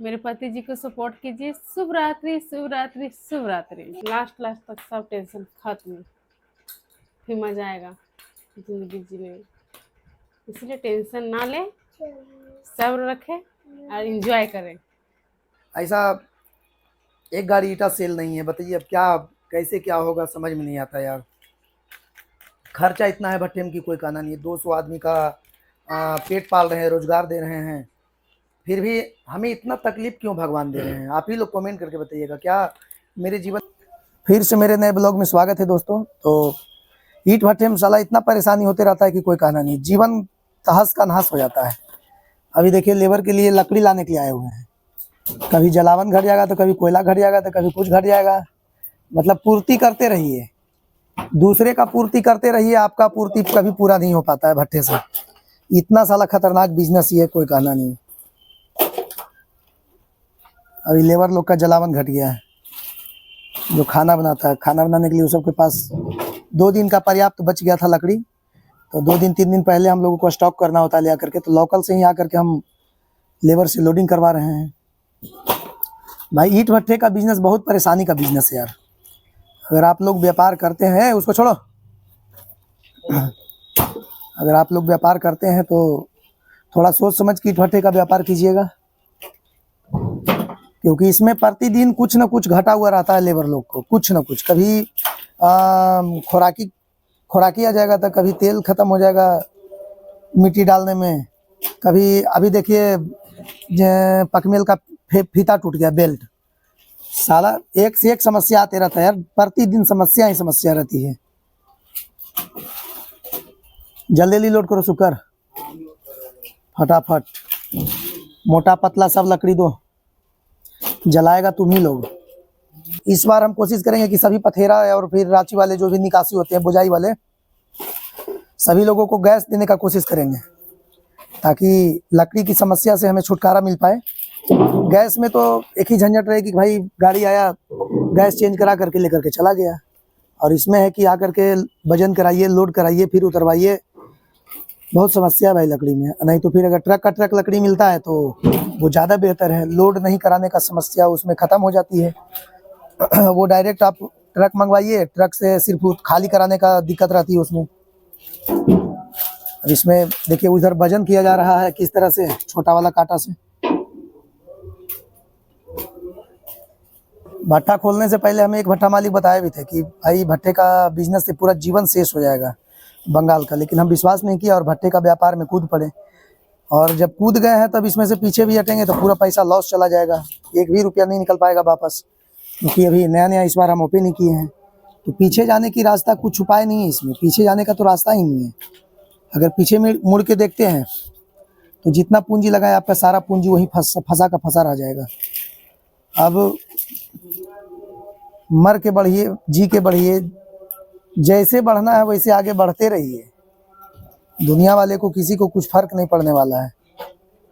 मेरे पति जी को सपोर्ट कीजिए। शुभ रात्रि, शुभ रात्रि, शुभ रात्रि। लास्ट तक सब टेंशन खत्म, फिर मजा आएगा जिंदगी जीने में। इसलिए टेंशन ना ले, सब्र रखें और एंजॉय करें। ऐसा एक गाड़ी ईटा सेल नहीं है, बताइए अब क्या कैसे क्या होगा समझ में नहीं आता यार। खर्चा इतना है भट्टे में कि कोई कहना नहीं है। 200 आदमी का पेट पाल रहे हैं, रोजगार दे रहे हैं, फिर भी हमें इतना तकलीफ क्यों भगवान दे रहे हैं? आप ही लोग कमेंट करके बताइएगा। क्या मेरे जीवन फिर से मेरे नए ब्लॉग में स्वागत है दोस्तों। तो ईट भट्टे में साला इतना परेशानी होते रहता है कि कोई कहना नहीं, जीवन तहस का नहस हो जाता है। अभी देखिए लेबर के लिए लकड़ी लाने के लिए आए हुए हैं, कभी जलावन घट जाएगा तो कभी कोयला घट जाएगा तो कभी कुछ घट जाएगा। मतलब पूर्ति करते रहिए, दूसरे का पूर्ति करते रहिए, आपका पूर्ति कभी पूरा नहीं हो पाता है भट्टे से। इतना साला खतरनाक बिजनेस ही है, कोई कहना नहीं। अभी लेबर लोग का जलावन घट गया है, जो खाना बनाता है, खाना बनाने के लिए उस सबके पास 2 दिन का पर्याप्त बच गया था लकड़ी, तो 2 दिन 3 दिन पहले हम लोगों को स्टॉक करना होता है ले आकर के। तो लोकल से ही आकर के हम लेबर से लोडिंग करवा रहे हैं। भाई ईट भट्टे का बिजनेस बहुत परेशानी का बिजनेस है यार। अगर आप लोग व्यापार करते हैं, उसको छोड़ो, अगर आप लोग व्यापार करते हैं तो थोड़ा सोच समझ के ईट भट्टे का व्यापार कीजिएगा, क्योंकि इसमें प्रतिदिन कुछ न कुछ घटा हुआ रहता है लेबर लोग को, कुछ न कुछ। कभी खुराकी आ जाएगा तो कभी तेल खत्म हो जाएगा मिट्टी डालने में, कभी अभी देखिए पकमेल का फीता टूट गया, बेल्ट। साला एक से एक समस्या आते रहता है यार, प्रतिदिन समस्या ही समस्या रहती है। जल्दी लोड करो शुक्र, फटाफट। मोटा पतला सब लकड़ी दो, जलाएगा तुम ही लोग। इस बार हम कोशिश करेंगे कि सभी पथेरा और फिर रांची वाले जो भी निकासी होते हैं, बुझाई वाले, सभी लोगों को गैस देने का कोशिश करेंगे, ताकि लकड़ी की समस्या से हमें छुटकारा मिल पाए। गैस में तो एक ही झंझट रहेगी कि भाई गाड़ी आया, गैस चेंज करा करके लेकर के चला गया, और इसमें है कि आकर के वजन कराइए, लोड कराइए, फिर उतरवाइए। बहुत समस्या है भाई लकड़ी में। नहीं तो फिर अगर ट्रक का ट्रक लकड़ी मिलता है तो वो ज़्यादा बेहतर है, लोड नहीं कराने का समस्या उसमें ख़त्म हो जाती है। वो डायरेक्ट आप ट्रक मंगवाइए, ट्रक से सिर्फ खाली कराने का दिक्कत रहती है उसमें। अब इसमें देखिए उधर वजन किया जा रहा है किस तरह से, छोटा वाला कांटा से। भट्टा खोलने से पहले हमें एक भट्टा मालिक बताए भी थे कि भाई भट्टे का बिजनेस से पूरा जीवन शेष हो जाएगा बंगाल का, लेकिन हम विश्वास नहीं किया और भट्टे का व्यापार में कूद पड़े। और जब कूद गए हैं तब इसमें से पीछे भी हटेंगे तो पूरा पैसा लॉस चला जाएगा, एक भी रुपया नहीं निकल पाएगा वापस, क्योंकि अभी नया नया इस बार हम ओपन नहीं किए हैं। तो पीछे जाने की रास्ता कुछ उपाय नहीं है इसमें, पीछे जाने का तो रास्ता ही नहीं है। अगर पीछे में मुड़ के देखते हैं तो जितना पूंजी लगाए आपका सारा पूंजी वहीं फंसा का फंसा रह जाएगा। अब मर के बढ़िए, जी के बढ़िए, जैसे बढ़ना है वैसे आगे बढ़ते रहिए। दुनिया वाले को किसी को कुछ फर्क नहीं पड़ने वाला है।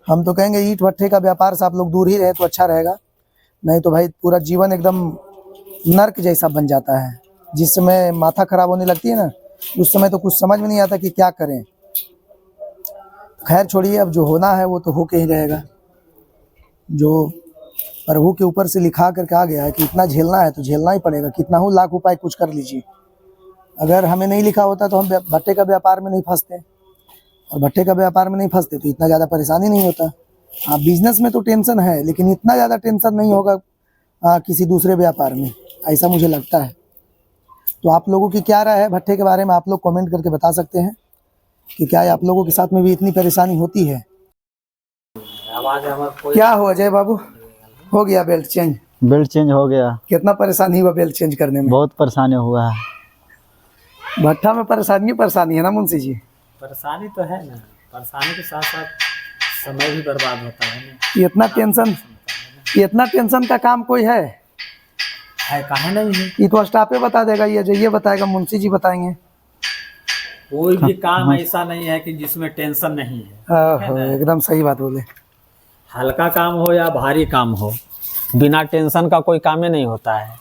हम तो कहेंगे ईट भट्टे का व्यापार से आप लोग दूर ही रहे तो अच्छा रहेगा, नहीं तो भाई पूरा जीवन एकदम नर्क जैसा बन जाता है। जिस समय माथा खराब होने लगती है ना, उस समय तो कुछ समझ में नहीं आता कि क्या करें। खैर छोड़िए, अब जो होना है वो तो होके ही रहेगा। जो प्रभु के ऊपर से लिखा करके आ गया है कि इतना झेलना है तो झेलना ही पड़ेगा, कितना हो लाख उपाय कुछ कर लीजिए। अगर हमें नहीं लिखा होता तो हम भट्टे का व्यापार में नहीं फंसते, और भट्टे का व्यापार में नहीं फंसते तो इतना ज़्यादा परेशानी नहीं होता। हाँ, बिजनेस में तो टेंशन है, लेकिन इतना ज़्यादा टेंशन नहीं होगा किसी दूसरे व्यापार में, ऐसा मुझे लगता है। तो आप लोगों की क्या राय है भट्टे के बारे में, आप लोग कमेंट करके बता सकते हैं कि क्या आप लोगों के साथ में भी इतनी परेशानी होती है। क्या हुआ जय बाबू, हो गया बेल्ट चेंज? बेल्ट चेंज हो गया। कितना परेशानी हुआ बेल्ट चेंज करने में? बहुत परेशानी हुआ है। भट्टा में परेशानी है ना मुंशी जी? परेशानी तो है ना, परेशानी के साथ साथ समय भी बर्बाद होता है ना। इतना टेंशन का काम कोई है काहे नहीं है? ये तो स्टाफे बता देगा, ये बताएगा, मुंशी जी बताएंगे। कोई भी काम ऐसा नहीं है कि जिसमें टेंशन नहीं है। एकदम सही बात बोले। हल्का काम हो या भारी काम हो, बिना टेंशन का कोई काम ही नहीं होता है।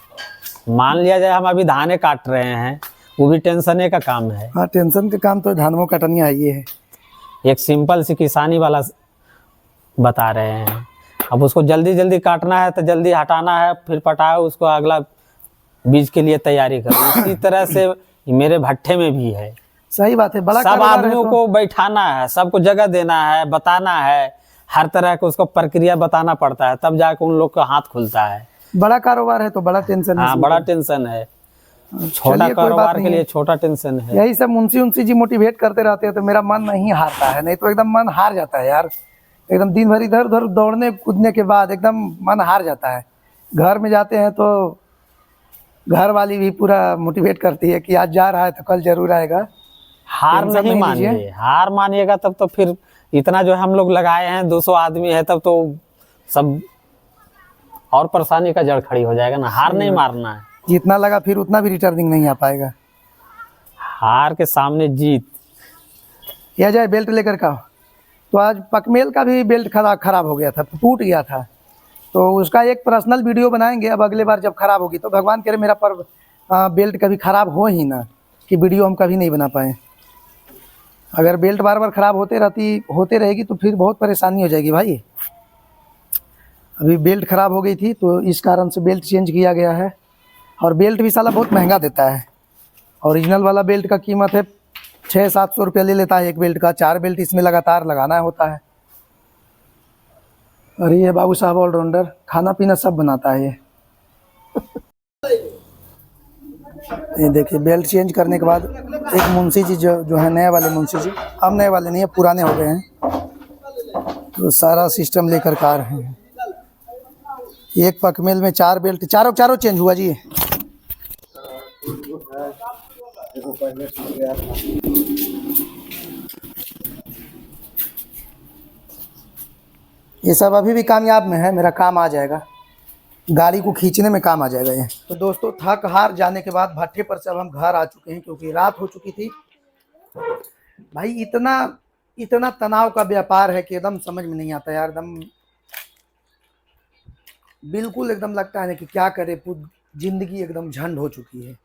मान लिया जाए हम अभी धाने काट रहे हैं, वो भी टेंशन का काम है। हाँ, टेंशन का काम तो धानों कटनिया ये है। एक सिंपल सी किसानी वाला बता रहे हैं। अब उसको जल्दी जल्दी काटना है तो जल्दी हटाना है, फिर पटाओ उसको, अगला बीज के लिए तैयारी करो। इसी तरह से मेरे भट्ठे में भी है। सही बात है, बड़ा सब कारोबार है आदमियों तो को बैठाना है, सबको जगह देना है, बताना है, हर तरह का उसको प्रक्रिया बताना पड़ता है, तब जाके उन लोग का हाथ खुलता है। बड़ा कारोबार है तो बड़ा टेंशन है हाँ, इसमें बड़ा तो। टेंशन है। छोटा चलिए, कोई बात कारोबार के नहीं लिए है। छोटा टेंशन है। यही सब मुंशी उनसी जी मोटिवेट करते रहते हैं तो मेरा मन नहीं हारता है, नहीं तो एकदम मन हार जाता है यार। एकदम दिन भर इधर उधर दौड़ने कूदने के बाद एकदम मन हार जाता है। घर में जाते हैं तो घर वाली भी पूरा मोटिवेट करती है कि आज जा रहा है तो कल जरूर आएगा। हार टेंशन नहीं नहीं लीजिए। मानिए, हार मानिएगा तब तो फिर इतना जो हम लोग लगाए हैं 200 आदमी है, तब तो सब और परेशानी का जड़ खड़ी हो जाएगा ना। हार नहीं मारना है, जितना लगा फिर उतना भी रिटर्निंग नहीं आ पाएगा। हार के सामने जीत। या जाए बेल्ट लेकर का, तो आज पकमेल का भी बेल्ट खराब हो गया था, टूट गया था, तो उसका एक पर्सनल वीडियो बनाएंगे। अब अगले बार जब खराब होगी तो भगवान करे मेरा बेल्ट कभी खराब हो ही ना, कि वीडियो हम कभी नहीं बना पाए। अगर बेल्ट बार बार खराब होते रहेगी तो फिर बहुत परेशानी हो जाएगी भाई। अभी बेल्ट खराब हो गई थी तो इस कारण से बेल्ट चेंज किया गया है। और बेल्ट भी साला बहुत महंगा देता है। ओरिजिनल वाला बेल्ट का कीमत है 600-700 रुपया ले लेता है एक बेल्ट का। 4 बेल्ट इसमें लगातार लगाना होता है। और ये बाबू साहब ऑलराउंडर, खाना पीना सब बनाता है ये देखिए बेल्ट चेंज करने के बाद एक मुंशी जी जो है नए वाले मुंशी जी, अब नए वाले नहीं है, पुराने हो गए हैं, तो सारा सिस्टम लेकर के आ रहे हैं। एक पकमेल में 4 बेल्ट, चारों चेंज हुआ जी। ये सब अभी भी कामयाब में है, मेरा काम आ जाएगा, गाड़ी को खींचने में काम आ जाएगा ये। तो दोस्तों थक हार जाने के बाद भट्ठे पर से अब हम घर आ चुके हैं, क्योंकि रात हो चुकी थी भाई। इतना तनाव का व्यापार है कि एकदम समझ में नहीं आता यार। एकदम बिल्कुल एकदम लगता है ना कि क्या करे, जिंदगी एकदम झंड हो चुकी है।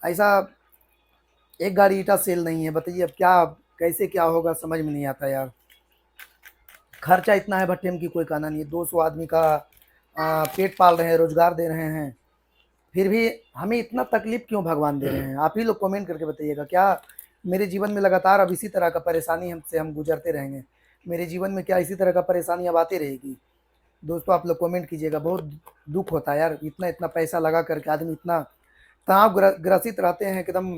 ऐसा एक गाड़ी ईटा सेल नहीं है, बताइए अब क्या कैसे क्या होगा, समझ में नहीं आता यार। खर्चा इतना है भट्टे में कि कोई कहना नहीं है। 200 आदमी का पेट पाल रहे हैं, रोजगार दे रहे हैं, फिर भी हमें इतना तकलीफ क्यों भगवान दे रहे हैं? आप ही लोग कमेंट करके बताइएगा। क्या मेरे जीवन में लगातार अब इसी तरह का परेशानी हम गुजरते रहेंगे? मेरे जीवन में क्या इसी तरह का परेशानी अब आती रहेगी? दोस्तों आप लोग कमेंट कीजिएगा। बहुत दुख होता है यार, इतना पैसा लगा करके आदमी इतना तनाव ग्रसित रहते हैं कि एकदम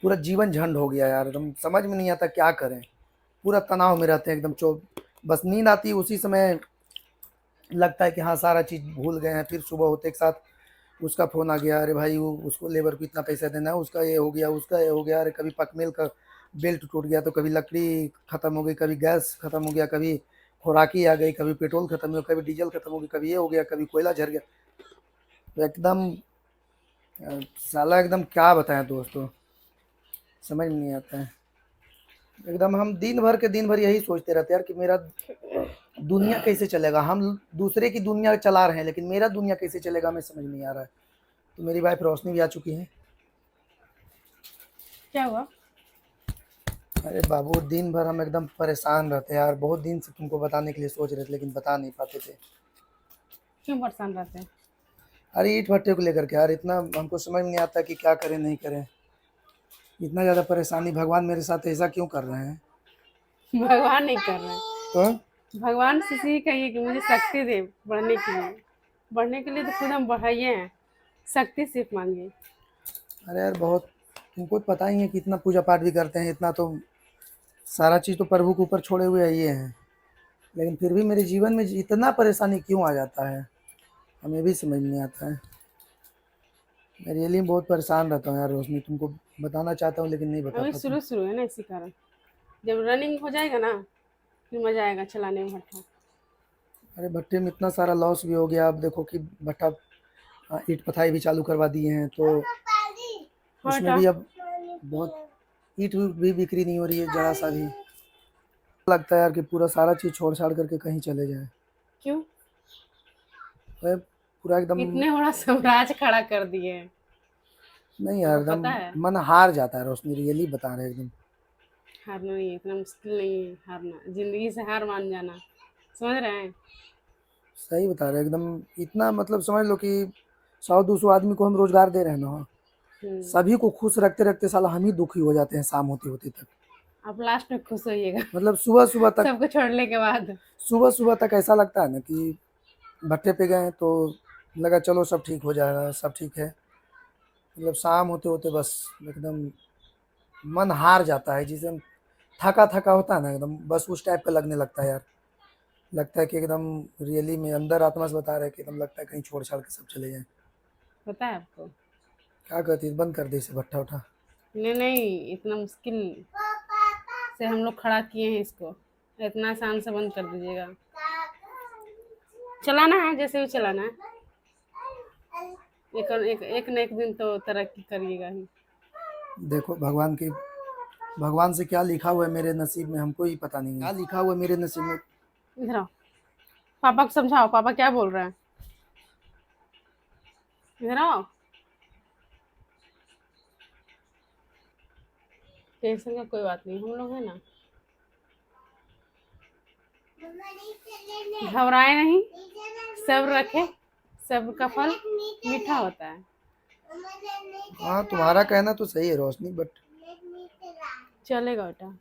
पूरा जीवन झंड हो गया यार। एकदम समझ में नहीं आता क्या करें, पूरा तनाव में रहते हैं एकदम। बस नींद आती है उसी समय लगता है कि हाँ सारा चीज़ भूल गए हैं। फिर सुबह होते के साथ उसका फ़ोन आ गया, अरे भाई उसको लेबर को इतना पैसा देना है, उसका ये हो गया, उसका ये हो गया। अरे कभी पकमेल का बेल्ट टूट गया तो कभी लकड़ी ख़त्म हो गई, कभी गैस ख़त्म हो गया, कभी खुराकी आ गई, कभी पेट्रोल ख़त्म हो गया, कभी डीजल ख़त्म हो गया, कभी ये हो गया, कभी कोयला झर गया। तो एकदम साला एकदम क्या बताएं दोस्तों, समझ नहीं आता है। एकदम हम दिन भर यही सोचते रहते हैं यार कि मेरा दुनिया कैसे चलेगा। हम दूसरे की दुनिया चला रहे हैं लेकिन मेरा दुनिया कैसे चलेगा हमें समझ नहीं आ रहा है। तो मेरी वाइफ रोशनी भी आ चुकी है। क्या हुआ? अरे बाबू दिन भर हम एकदम परेशान रहते हैं यार। बहुत दिन से तुमको बताने के लिए सोच रहे थे लेकिन बता नहीं पाते थे। क्यों परेशान रहते हैं? अरे ईट भट्टे को लेकर के यार इतना हमको समझ में नहीं आता कि क्या करें नहीं करें। इतना ज़्यादा परेशानी, भगवान मेरे साथ ऐसा क्यों कर रहे हैं? भगवान नहीं कर रहे हैं तो भगवान से ही कहिए कि मुझे शक्ति दे बढ़ने के लिए। बढ़ने के लिए तो खुद हम बढ़ाइए हैं, शक्ति सिर्फ मांगिए। अरे यार बहुत, तुमको पता ही है कि इतना पूजा पाठ भी करते हैं, इतना तो सारा चीज़ तो प्रभु के ऊपर छोड़े हुए ये हैं, लेकिन फिर भी मेरे जीवन में इतना परेशानी क्यों आ जाता है हमें भी समझ नहीं आता है। मैं रियली बहुत परेशान रहता हूँ यार रोशनी, तुमको बताना चाहता हूँ लेकिन नहीं बता अभी पाता। शुरू है ना, इसी कारण। जब रनिंग हो जाएगा ना फिर मजा आएगा चलाने में भट्ठा। अरे भट्टे में इतना सारा लॉस भी हो गया। अब देखो कि भट्टा ईट पथाई भी चालू करवा दिए हैं तो उसमें भी अब बहुत ईट भी बिक्री नहीं हो रही है जरा सा भी। लगता है यार कि पूरा सारा चीज़ छोड़ छाड़ करके कहीं चले जाए। क्यों? पूरा एकदम इतने बड़ा साम्राज्य खड़ा कर दिए हैं। नहीं यार, पता एकदम है मन हार जाता है रोशनी, रियली बता रहे एकदम। हारना नहीं है, इतना मुश्किल नहीं है हारना। जिंदगी से हार मान जाना समझ रहे हैं? सही बता रहे हैं एकदम। इतना मतलब समझ लो कि 100-200 आदमी को हम रोजगार दे रहे हैं ना, सभी को खुश रखते रखते साला हम ही दुखी हो जाते हैं शाम होते होते तक। आप लास्ट में खुश होइएगा मतलब सुबह सुबह तक सबको छोड़ने के बाद। सुबह सुबह तक ऐसा लगता है ना कि भट्टे पे गए तो लगा चलो सब ठीक हो जाएगा, सब ठीक है। मतलब शाम होते होते बस एकदम मन हार जाता है, जिसे हम थका थका होता है ना एकदम, बस उस टाइप का लगने लगता है यार। लगता है कि एकदम रियली में अंदर आत्मा से बता रहा है कि एकदम लगता है कहीं छोड़ छाड़ के सब चले जाएं। पता है आपको? क्या कहती है, बंद कर दे इसे भट्टा उठा। नहीं नहीं, इतना मुश्किल से हम लोग खड़ा किए हैं इसको, इतना आसान से बंद कर दीजिएगा। चलाना है जैसे भी चलाना है, एक न एक दिन तो तरक्की करिएगा ही। देखो भगवान से क्या लिखा हुआ है मेरे नसीब में हमको ही पता नहीं है। क्या लिखा हुआ है मेरे नसीब में। इधर आओ, पापा को समझाओ, पापा क्या बोल रहे हैं। इधर आओ। टेंशन का कोई बात नहीं, हम लोग है ना, घबराए नहीं, सब्र रखे, सब्र का फल मीठा होता है। हाँ तुम्हारा कहना तो सही है रोशनी, बट चलेगा बेटा।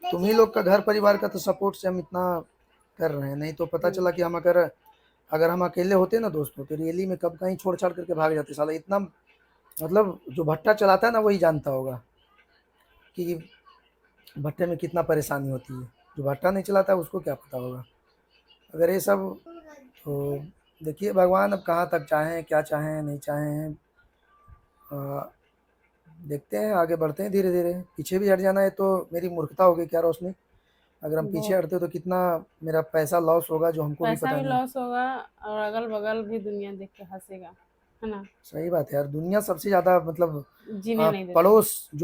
तुम ही लोग का घर परिवार का तो सपोर्ट से हम इतना कर रहे हैं, नहीं तो पता चला कि हम अगर हम अकेले होते ना दोस्तों तो रियली में कब कहीं छोड़ छाड़ करके भाग जाते साला। इतना मतलब जो भट्टा चलाता है ना वही जानता होगा कि भट्टे में कितना परेशानी होती है। जो भट्टा नहीं चलाता है उसको क्या पता होगा। अगर ये सब तो देखिए भगवान अब कहाँ तक चाहें, क्या चाहें नहीं चाहें, देखते हैं आगे बढ़ते हैं धीरे धीरे। पीछे भी हट जाना है तो मेरी मूर्खता होगी क्या रोशनी। अगर हम पीछे हटते तो कितना मेरा पैसा लॉस होगा जो हमको भी पैसा पता भी नहीं। लॉस होगा और अगल बगल भी दुनिया देख के हंसेगा, है ना। सही बात है यार, दुनिया सबसे ज्यादा मतलब जीने नहीं देगा,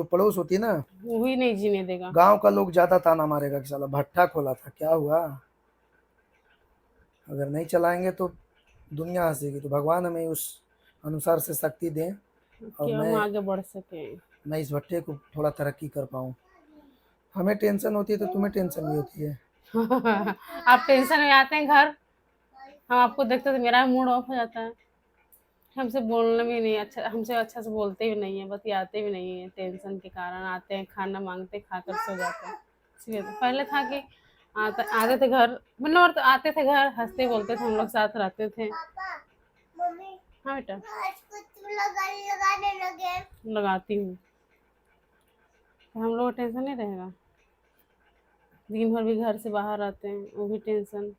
पड़ोस होती है ना, वही नहीं जीने देगा। गांव का लोग ज्यादा ताना मारेगा कि साला भट्टा खोला था क्या हुआ। अगर नहीं चलाएंगे तो दुनिया हंसेगी। तो भगवान हमें उस अनुसार से शक्ति दें और कि हम आगे बढ़ सके। मैं इस भट्टे को थोड़ा तरक्की कर पाऊँ। हमें टेंशन होती है तो तुम्हें टेंशन भी होती है। आप टेंशन में आते हैं घर, हम आपको देखते तो मेरा मूड ऑफ हो जाता है। हमसे बोलना भी नहीं अच्छा, हमसे अच्छा से बोलते भी नहीं है, बतियाते भी नहीं है। टेंशन के कारण आते हैं, खाना मांगते, खाकर सो जाते हैं। इसलिए तो पहले था कि आते थे घर, मतलब और तो आते थे घर, हंसते बोलते थे, हम लोग साथ रहते थे। हाँ बेटा लगाती हूँ, तो हम लोग टेंशन नहीं रहेगा। दिन भर भी घर से बाहर रहते हैं, वो भी टेंशन,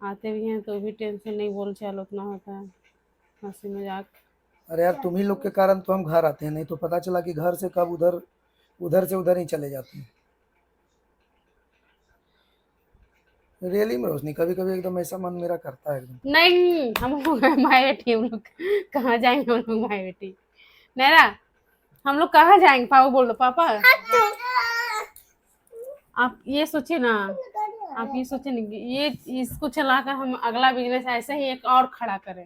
आते भी हैं तो भी टेंशन, नहीं बोल चाल उतना होता है, हंसी मजाक। अरे यार तुम ही लोग के कारण तो हम घर आते हैं, नहीं तो पता चला कि घर से कब उधर से उधर ही चले जाते हैं। रियली में रोशनी कभी कभी एकदम ऐसा मन मेरा करता है एकदम। नहीं, हम लोग माए बेटी, हम लोग कहाँ जाएंगे, हम लोग माए बेटी। नैरा, हम लोग कहाँ जाएंगे, पापा बोल दो। पापा आप ये सोचिए ना, आप ये सोचिए ना कि ये इसको चलाकर हम अगला बिजनेस ऐसे ही एक और खड़ा करें,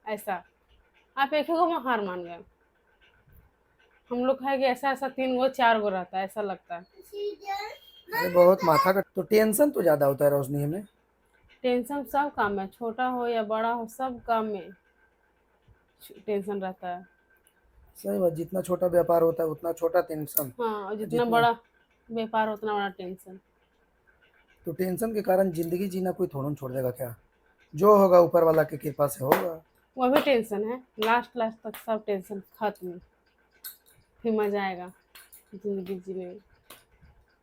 ऐसा। आप एक ही को हार मान गए। हम लोग है कि ऐसा ऐसा 3 गो 4 गो रहता है, ऐसा लगता है। अरे बहुत माथा का तो टेंशन तो ज्यादा होता है रोशनी हमें। टेंशन सब काम में, छोटा हो या बड़ा हो, सब काम में टेंशन रहता है। सही बात, जितना छोटा व्यापार होता है उतना छोटा टेंशन। हाँ, और जितना बड़ा व्यापार हो उतना बड़ा टेंशन। तो टेंशन के कारण जिंदगी जीना कोई थोड़ा छोड़ देगा क्या। जो होगा ऊपर वाला की कृपा से होगा। वो भी टेंशन है, लास्ट लास्ट तक सब टेंशन खत्म, फिर मजा आएगा जिंदगी जीने में।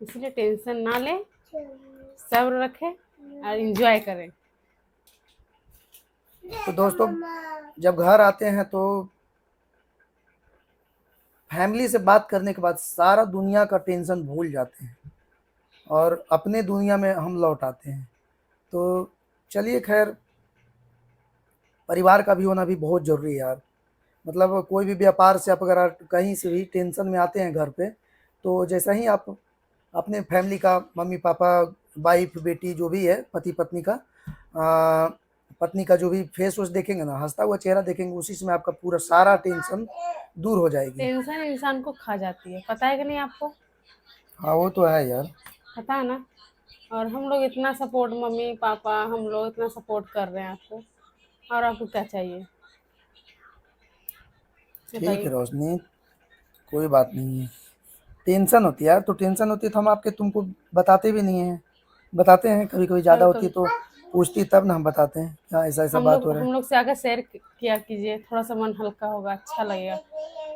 इसलिए टेंशन ना ले, सब्र रखे और एंजॉय करें। तो दोस्तों जब घर आते हैं तो फैमिली से बात करने के बाद सारा दुनिया का टेंशन भूल जाते हैं और अपने दुनिया में हम लौट आते हैं। तो चलिए खैर, परिवार का भी होना भी बहुत ज़रूरी है यार। मतलब कोई भी व्यापार से आप अगर कहीं से भी टेंशन में आते हैं घर पे, तो जैसा ही आप अपने फैमिली का मम्मी पापा वाइफ बेटी जो भी है पति पत्नी का पत्नी का जो भी फेस वोस देखेंगे ना, हंसता हुआ चेहरा देखेंगे, उसी समय आपका पूरा सारा टेंशन दूर हो जाएगी। टेंशन इंसान को खा जाती है, पता है कि नहीं आपको? हाँ वो तो है यार। पता है ना। और हम लोग इतना सपोर्ट, मम्मी पापा हम लोग इतना सपोर्ट कर रहे हैं आपको, और आपको क्या चाहिए ठीक बताइए। है रोशनी, कोई बात नहीं है। टेंशन होती है यार, तो टेंशन होती है तो हम आपके तुमको बताते भी नहीं हैं। बताते हैं कभी कभी, ज़्यादा कभी होती है कभी तो पूछती तब ना हम बताते हैं क्या ऐसा ऐसा बात हो रहा है। हम लोग से आकर शेयर किया कीजिए, थोड़ा सा मन हल्का होगा, अच्छा लगेगा।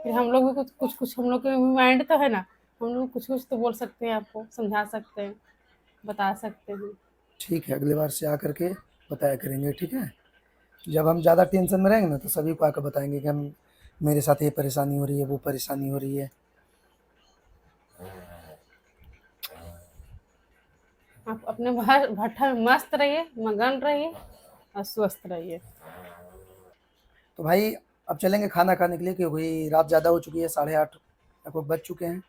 फिर हम लोग भी कुछ हम लोग के माइंड तो है ना, हम लोग कुछ कुछ तो बोल सकते हैं, आपको समझा सकते हैं, बता सकते हैं। ठीक है, अगली बार से आकर के बताया करेंगे, ठीक है। जब हम ज़्यादा टेंशन में रहेंगे ना तो सभी को आकर बताएंगे कि हम, मेरे साथ ये परेशानी हो रही है, वो परेशानी हो रही है। आप अपने भट्ठा में मस्त रहिए, मगन रहिए और स्वस्थ रहिए। तो भाई अब चलेंगे खाना खाने के लिए, क्योंकि रात ज़्यादा हो चुकी है, 8:30 लगभग बज चुके हैं।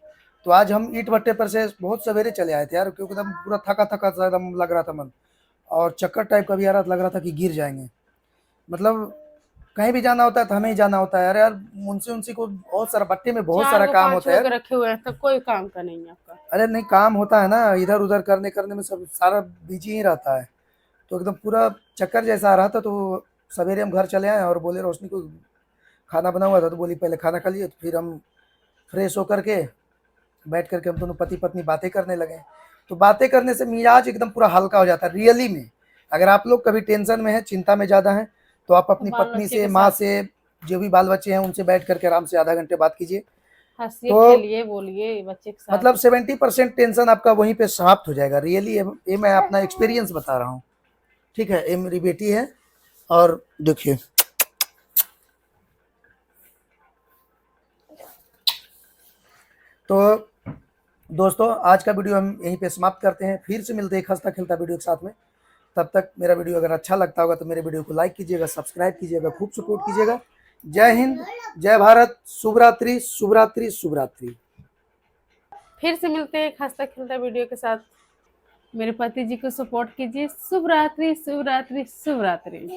तो आज हम ईंट भट्टे पर से बहुत सवेरे चले आए थे यार, क्योंकि एकदम पूरा थका थका सा एकदम लग रहा था मन, और चक्कर टाइप का भी आ रहा था, लग रहा था कि गिर जाएंगे। मतलब कहीं भी जाना होता है तो हमें ही जाना होता है यार। यार मुंशी उनसी को बहुत सारा, भट्टे में बहुत चार सारा गो काम पांच होता है गो यार। के रखे हुए हैं तो कोई काम का नहीं है आपका। अरे नहीं, काम होता है ना, इधर उधर करने करने में सब सारा बिजी ही रहता है। तो एकदम पूरा चक्कर जैसा आ रहा था, तो सवेरे हम घर चले आए और बोले रोशनी को खाना बना हुआ था, तो बोली पहले खाना खा लिए। तो फिर हम फ्रेश होकर के बैठ करके हम दोनों पति पत्नी बातें करने लगे। तो बातें करने से मिजाज एकदम पूरा हल्का हो जाता है रियली में। अगर आप लोग कभी टेंशन में हैं, चिंता में ज़्यादा हैं, तो आप अपनी बाल पत्नी बच्चे से, के माँ साथ से, जो भी बाल बच्चे हैं उनसे बैठ करके आराम से आधा घंटे बात कीजिए। हंसिए तो खेलिए बोलिए बच्चे के साथ। मतलब 70% टेंशन आपका वहीं पे समाप्त हो जाएगा रियली। ये मैं अपना एक्सपीरियंस बता रहा हूँ, ठीक है। ये मेरी बेटी है, और देखिए, तो दोस्तों आज का वीडियो हम यहीं पे समाप्त करते हैं। फिर से मिलते हैं एक हंसता खेलता वीडियो के साथ में। तब तक मेरा वीडियो अगर अच्छा लगता होगा तो मेरे वीडियो को लाइक कीजिएगा, सब्सक्राइब कीजिएगा, खूब सपोर्ट कीजिएगा। जय हिंद, जय भारत, शुभ रात्रि, शुभ रात्रि, शुभ रात्रि। फिर से मिलते हैं एक हंसता खेलता वीडियो के साथ। मेरे पति जी को सपोर्ट कीजिए। शुभ रात्रि, शुभ रात्रि, शुभ रात्रि।